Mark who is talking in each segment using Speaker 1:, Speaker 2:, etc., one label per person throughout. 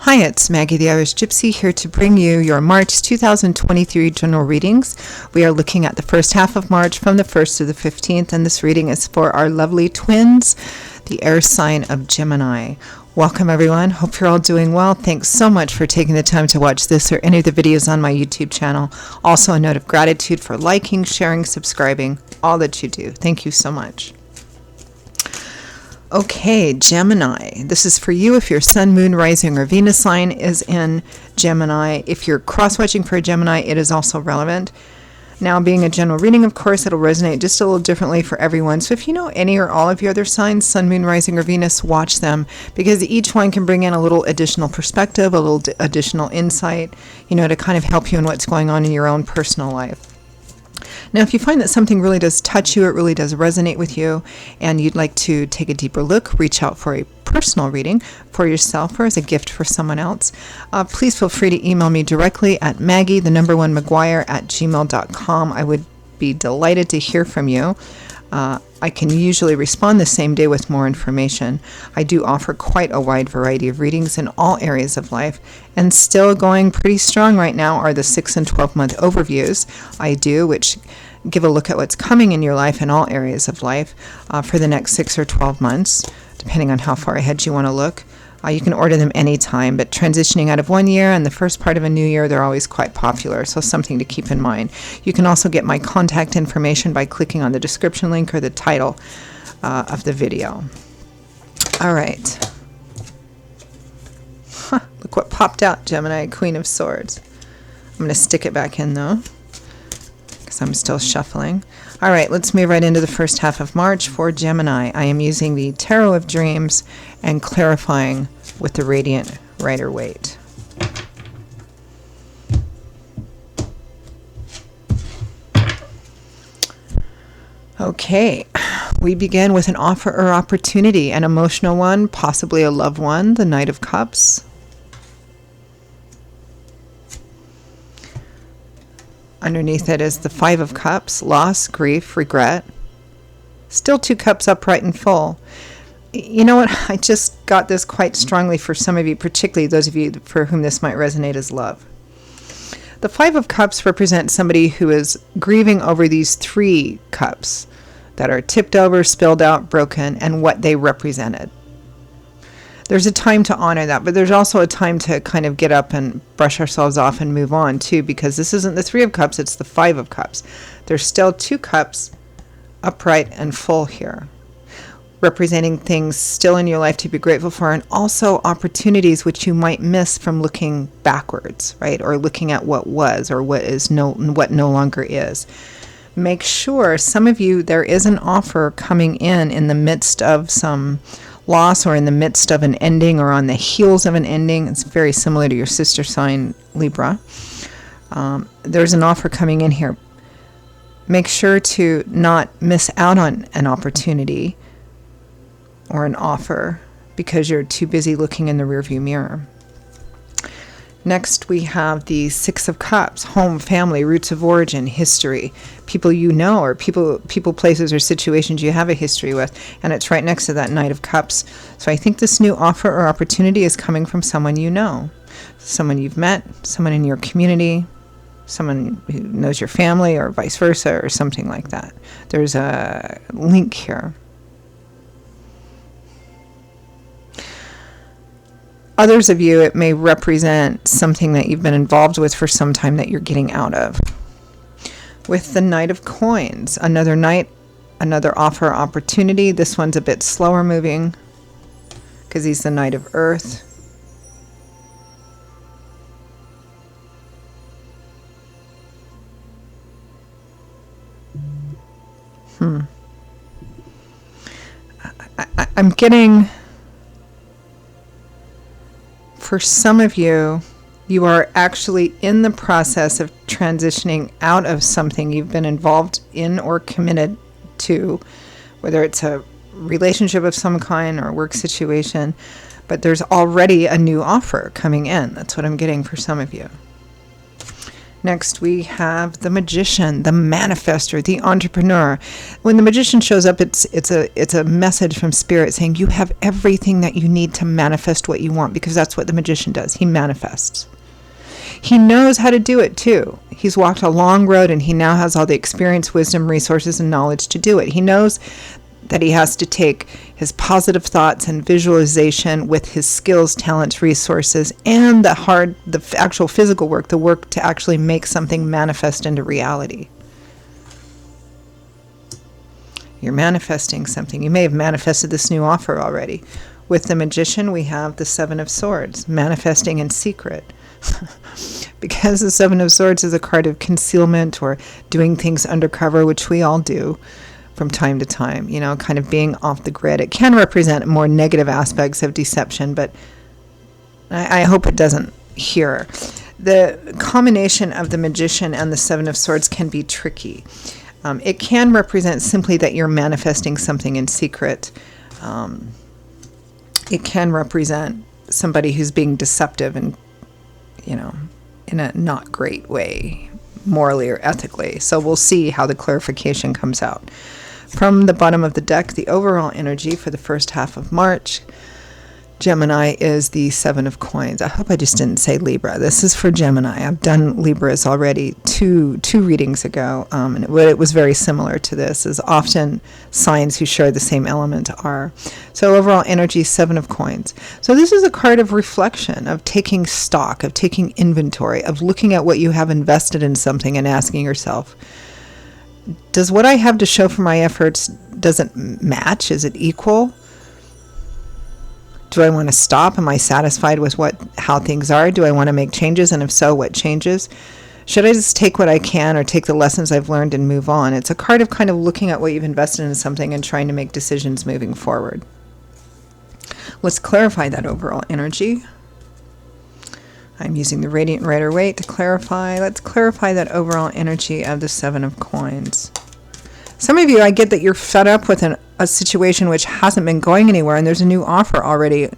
Speaker 1: Hi, it's Maggie the Irish Gypsy here to bring you your March 2023 general readings. We are looking at the first half of March from the 1st to the 15th, and this reading is for our lovely twins, the air sign of Gemini. Welcome, everyone. Hope you're all doing well. Thanks so much for taking the time to watch this or any of the videos on my YouTube channel. Also, a note of gratitude for liking, sharing, subscribing, all that you do. Thank you so much. Okay, Gemini. This is for you if your Sun, Moon, Rising, or Venus sign is in Gemini. If you're cross-watching for a Gemini, it is also relevant. Now, being a general reading, of course, it'll resonate just a little differently for everyone. So if you know any or all of your other signs, Sun, Moon, Rising, or Venus, watch them, because each one can bring in a little additional perspective, a little additional insight, to kind of help you in what's going on in your own personal life. Now, if you find that something really does touch you, it really does resonate with you, and you'd like to take a deeper look, reach out for a personal reading for yourself or as a gift for someone else, please feel free to email me directly at maggie1maguire@gmail.com. I would be delighted to hear from you. I can usually respond the same day with more information. I do offer quite a wide variety of readings in all areas of life, and still going pretty strong right now are the 6 and 12-month overviews I do, which give a look at what's coming in your life in all areas of life for the next 6 or 12 months, depending on how far ahead you want to look. You can order them anytime, but transitioning out of one year and the first part of a new year, they're always quite popular, so something to keep in mind. You can also get my contact information by clicking on the description link or the title of the video. All right. Look what popped out, Gemini, Queen of Swords. I'm going to stick it back in, though, because I'm still shuffling. All right, let's move right into the first half of March for Gemini. I am using the Tarot of Dreams and clarifying with the Radiant Rider-Waite. Okay, we begin with an offer or opportunity, an emotional one, possibly a loved one, the Knight of Cups. Underneath it is the 5 of Cups, loss, grief, regret. Still 2 cups upright and full. You know what? I just got this quite strongly for some of you, particularly those of you for whom this might resonate as love. The 5 of Cups represents somebody who is grieving over these 3 cups that are tipped over, spilled out, broken, and what they represented. There's a time to honor that, but there's also a time to kind of get up and brush ourselves off and move on too, because this isn't the 3 of Cups, it's the 5 of Cups. There's still 2 cups upright and full here, representing things still in your life to be grateful for, and also opportunities which you might miss from looking backwards, right? Or looking at what was or what no longer is. Make sure, some of you, there is an offer coming in the midst of some loss or in the midst of an ending or on the heels of an ending. It's very similar to your sister sign, Libra. There's an offer coming in here. Make sure to not miss out on an opportunity or an offer because you're too busy looking in the rearview mirror. Next, we have the 6 of Cups, home, family, roots of origin, history, people you know, or people, places, or situations you have a history with, and it's right next to that Knight of Cups. So I think this new offer or opportunity is coming from someone you know, someone you've met, someone in your community, someone who knows your family, or vice versa, or something like that. There's a link here. Others of you, it may represent something that you've been involved with for some time that you're getting out of. With the Knight of Coins, another knight, another offer opportunity. This one's a bit slower moving because he's the Knight of Earth. I'm getting... For some of you, you are actually in the process of transitioning out of something you've been involved in or committed to, whether it's a relationship of some kind or a work situation, but there's already a new offer coming in. That's what I'm getting for some of you. Next, we have the magician, the manifester, the entrepreneur. When the magician shows up, it's a message from spirit saying you have everything that you need to manifest what you want, because that's what the magician does. He manifests. He knows how to do it too. He's walked a long road, and he now has all the experience, wisdom, resources, and knowledge to do it. He knows that he has to take his positive thoughts and visualization with his skills, talents, resources, and the actual physical work, the work to actually make something manifest into reality. You're manifesting something. You may have manifested this new offer already. With the magician, we have the Seven of Swords, manifesting in secret. Because the Seven of Swords is a card of concealment or doing things undercover, which we all do from time to time, kind of being off the grid. It can represent more negative aspects of deception, but I hope it doesn't here. The combination of the magician and the Seven of Swords can be tricky. It can represent simply that you're manifesting something in secret. It can represent somebody who's being deceptive and, in a not great way, morally or ethically. So we'll see how the clarification comes out. From the bottom of the deck, the overall energy for the first half of March, Gemini is the Seven of Coins. I hope I just didn't say Libra. This is for Gemini. I've done Libras already two readings ago, and it was very similar to this, as often signs who share the same element are. So overall energy, Seven of Coins. So this is a card of reflection, of taking stock, of taking inventory, of looking at what you have invested in something and asking yourself, does what I have to show for my efforts, does it match? Is it equal? Do I want to stop? Am I satisfied with how things are? Do I want to make changes? And if so, what changes? Should I just take what I can or take the lessons I've learned and move on? It's a card of kind of looking at what you've invested in something and trying to make decisions moving forward. Let's clarify that overall energy. I'm using the Radiant Rider-Waite to clarify. Let's clarify that overall energy of the Seven of Coins. Some of you, I get that you're fed up with a situation which hasn't been going anywhere, and there's a new offer already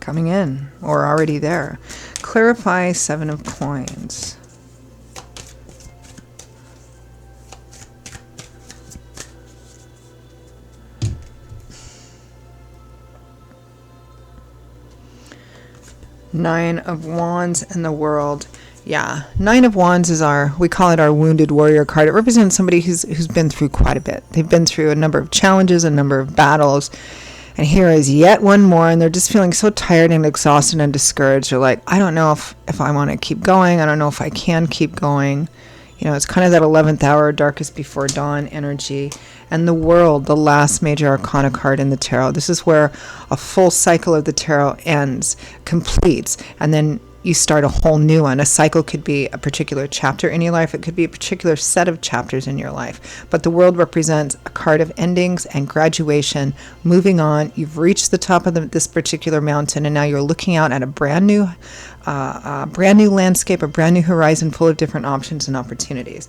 Speaker 1: coming in or already there. Clarify Seven of Coins. Nine of Wands and the World. Yeah, Nine of Wands is we call it our wounded warrior card. It represents somebody who's been through quite a bit. They've been through a number of challenges, a number of battles, and here is yet one more, and they're just feeling so tired and exhausted and discouraged. They're like, I don't know if I want to keep going. I don't know if I can keep going. It's kind of that 11th hour, darkest before dawn energy. And the World, the last major arcana card in the tarot. This is where a full cycle of the tarot ends, completes, and then you start a whole new one. A cycle could be a particular chapter in your life. It could be a particular set of chapters in your life. But the World represents a card of endings and graduation, moving on. You've reached the top of this particular mountain, and now you're looking out at a brand new landscape, a brand new horizon full of different options and opportunities.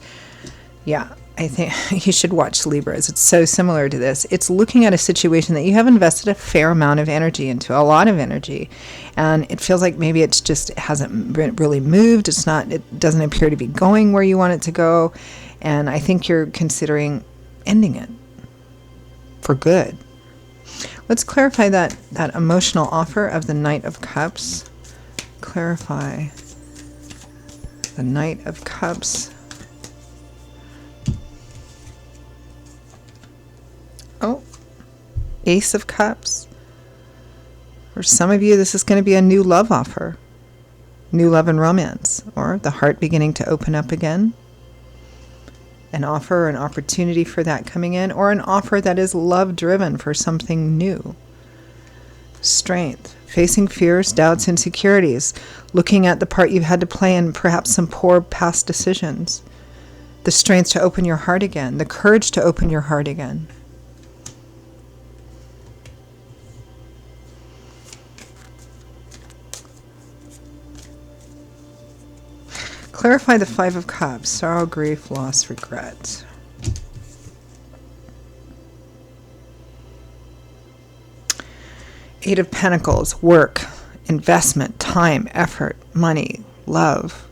Speaker 1: Yeah, I think you should watch Libras. It's so similar to this. It's looking at a situation that you have invested a fair amount of energy into, a lot of energy, and it feels like maybe it hasn't really moved. It doesn't appear to be going where you want it to go, and I think you're considering ending it for good. Let's clarify that emotional offer of the Knight of Cups. Clarify the Knight of Cups. Oh, Ace of Cups. For some of you, this is going to be a new love offer. New love and romance. Or the heart beginning to open up again. An offer or an opportunity for that coming in. Or an offer that is love-driven for something new. Strength. Facing fears, doubts, insecurities. Looking at the part you've had to play in perhaps some poor past decisions. The strength to open your heart again. The courage to open your heart again. Clarify the Five of Cups. Sorrow, grief, loss, regret. Eight of Pentacles. Work, investment, time, effort, money, love.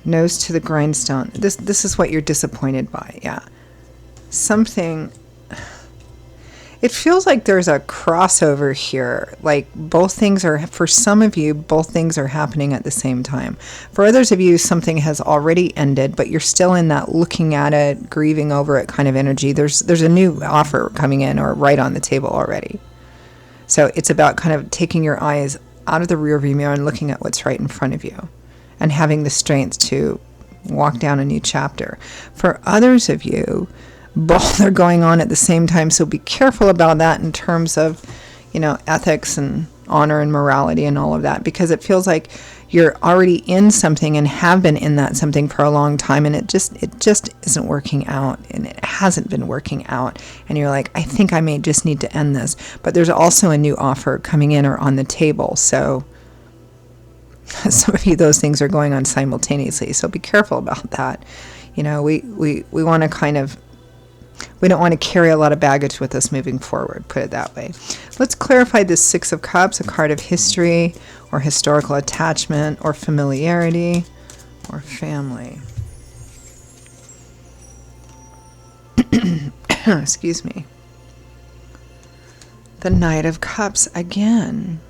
Speaker 1: Nose to the grindstone. This is what you're disappointed by. Yeah. Something. It feels like there's a crossover here. Like both things are, for some of you, both things are happening at the same time. For others of you, something has already ended, but you're still in that looking at it, grieving over it kind of energy. There's a new offer coming in or right on the table already. So it's about kind of taking your eyes out of the rearview mirror and looking at what's right in front of you and having the strength to walk down a new chapter. For others of you, both are going on at the same time, so be careful about that in terms of, ethics and honor and morality and all of that, because it feels like you're already in something and have been in that something for a long time, and it just isn't working out, and it hasn't been working out, and you're like, I think I may just need to end this. But there's also a new offer coming in or on the table, so some of you, those things are going on simultaneously, so be careful about that. We want to kind of, we don't want to carry a lot of baggage with us moving forward, put it that way. Let's clarify this Six of Cups, a card of history or historical attachment or familiarity or family. Excuse me. The Knight of Cups again.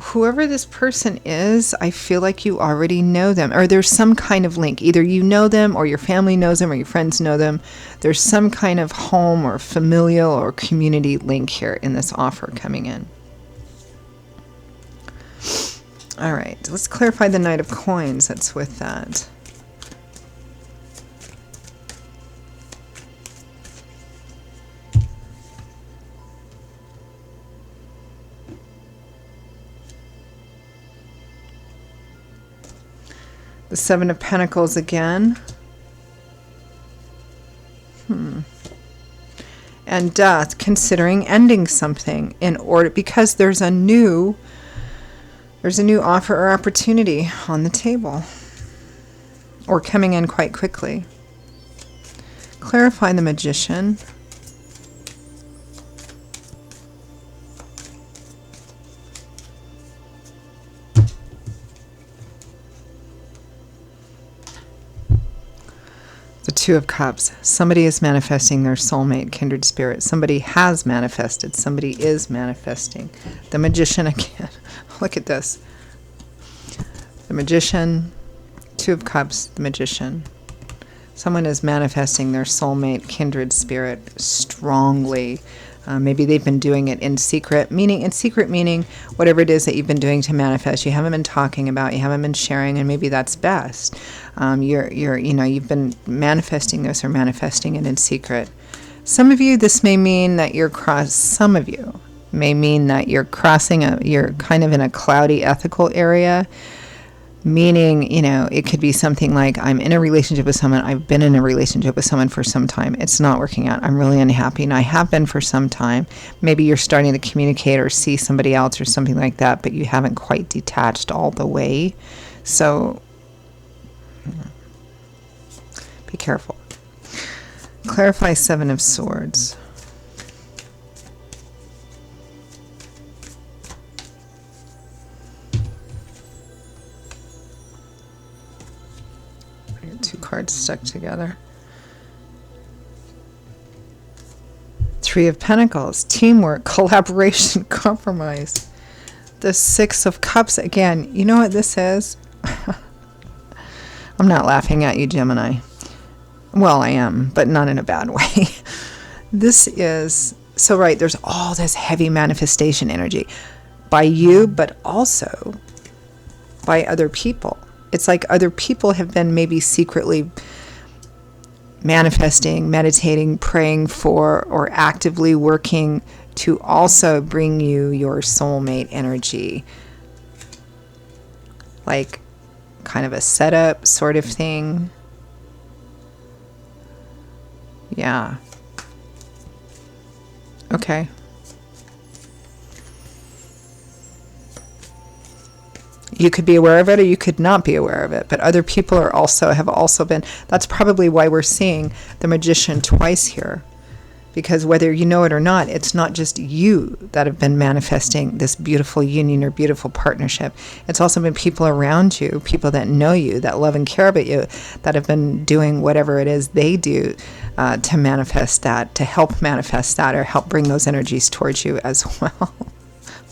Speaker 1: Whoever this person is, I feel like you already know them, or there's some kind of link. Either you know them, or your family knows them, or your friends know them. There's some kind of home or familial or community link here in this offer coming in. All right, let's clarify the Knight of Coins that's with that. The Seven of Pentacles again. And Death, considering ending something in order, because there's a new offer or opportunity on the table, or coming in quite quickly. Clarify the Magician. The Two of Cups. Somebody is manifesting their soulmate, kindred spirit. Somebody has manifested. Somebody is manifesting. The Magician again. Look at this. The Magician, Two of Cups, the Magician. Someone is manifesting their soulmate, kindred spirit strongly. Maybe they've been doing it in secret, meaning whatever it is that you've been doing to manifest, you haven't been talking about, you haven't been sharing, and maybe that's best. You've been manifesting this or manifesting it in secret. Some of you, this may mean that you're some of you may mean that you're crossing you're kind of in a cloudy ethical area. Meaning, it could be something like, I'm in a relationship with someone, I've been in a relationship with someone for some time, it's not working out, I'm really unhappy, and I have been for some time. Maybe you're starting to communicate or see somebody else or something like that, but you haven't quite detached all the way. So, be careful. Clarify Seven of Swords. Two cards stuck together. Three of Pentacles, teamwork, collaboration, compromise. The Six of Cups again. You know what this is? I'm not laughing at you, Gemini. Well, I am, but not in a bad way. This is, so right, there's all this heavy manifestation energy by you, but also by other people. It's like other people have been maybe secretly manifesting, meditating, praying for, or actively working to also bring you your soulmate energy. Like kind of a setup sort of thing. Yeah. Okay. You could be aware of it or you could not be aware of it, but other people have also been. That's probably why we're seeing the Magician twice here, Because whether you know it or not, it's not just you that have been manifesting this beautiful union or beautiful partnership. It's also been people around you, people that know you, that love and care about you, that have been doing whatever it is they do to manifest that, to help manifest that, or help bring those energies towards you as well.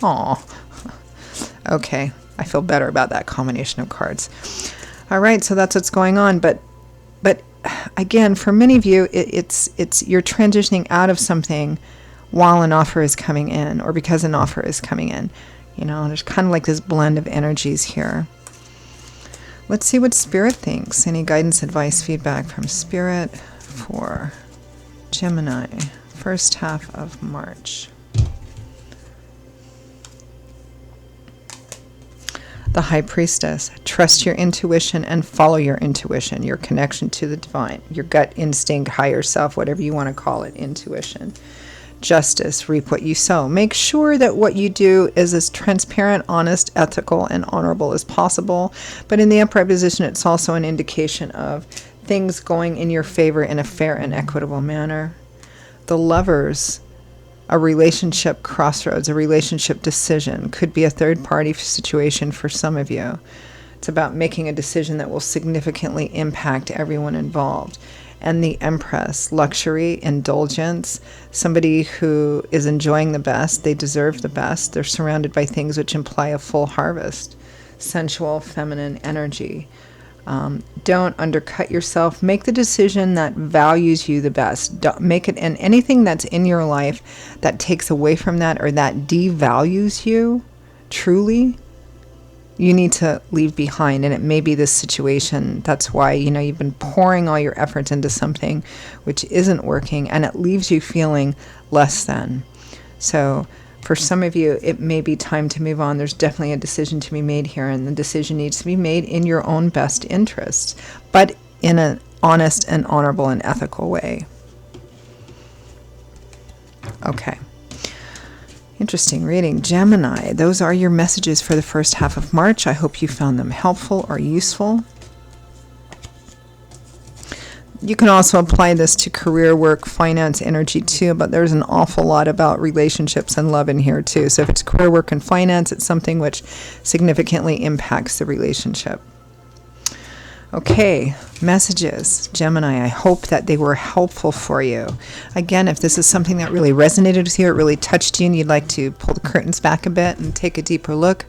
Speaker 1: Aw. Okay, I feel better about that combination of cards. All right, so that's what's going on. But again, for many of you, it's you're transitioning out of something while an offer is coming in, or because an offer is coming in. You know, there's kind of like this blend of energies here. Let's see what Spirit thinks. Any guidance, advice, feedback from Spirit for Gemini, first half of March. The High Priestess. Trust your intuition and follow your intuition, your connection to the divine, your gut instinct, higher self, whatever you want to call it, intuition. Justice. Reap what you sow. Make sure that what you do is as transparent, honest, ethical, and honorable as possible. But in the upright position, it's also an indication of things going in your favor in a fair and equitable manner. The Lovers. A relationship crossroads, a relationship decision. Could be a third-party situation for some of you. It's about making a decision that will significantly impact everyone involved. And the Empress, luxury, indulgence, somebody who is enjoying the best. They deserve the best. They're surrounded by things which imply a full harvest. Sensual, feminine energy. Don't undercut yourself. Make the decision that values you the best. Don't make it, and anything that's in your life that takes away from that or that devalues you, truly, you need to leave behind. And it may be this situation. That's why, you know, you've been pouring all your efforts into something which isn't working, and it leaves you feeling less than. So for some of you, it may be time to move on. There's definitely a decision to be made here, and the decision needs to be made in your own best interests, but in an honest and honorable and ethical way. Okay. Interesting reading. Gemini, those are your messages for the first half of March. I hope you found them helpful or useful. You can also apply this to career, work, finance, energy too, but there's an awful lot about relationships and love in here too. So if it's career, work, and finance, it's something which significantly impacts the relationship. Okay, messages. Gemini, I hope that they were helpful for you. Again, if this is something that really resonated with you, it really touched you, and you'd like to pull the curtains back a bit and take a deeper look,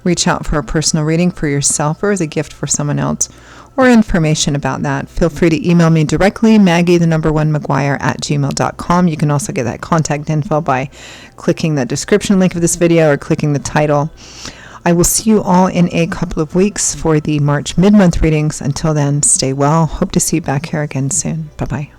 Speaker 1: reach out for a personal reading for yourself or as a gift for someone else, or information about that, feel free to email me directly, Maggie1McGuire@gmail.com. You can also get that contact info by clicking the description link of this video or clicking the title. I will see you all in a couple of weeks for the March mid-month readings. Until then, stay well. Hope to see you back here again soon. Bye-bye.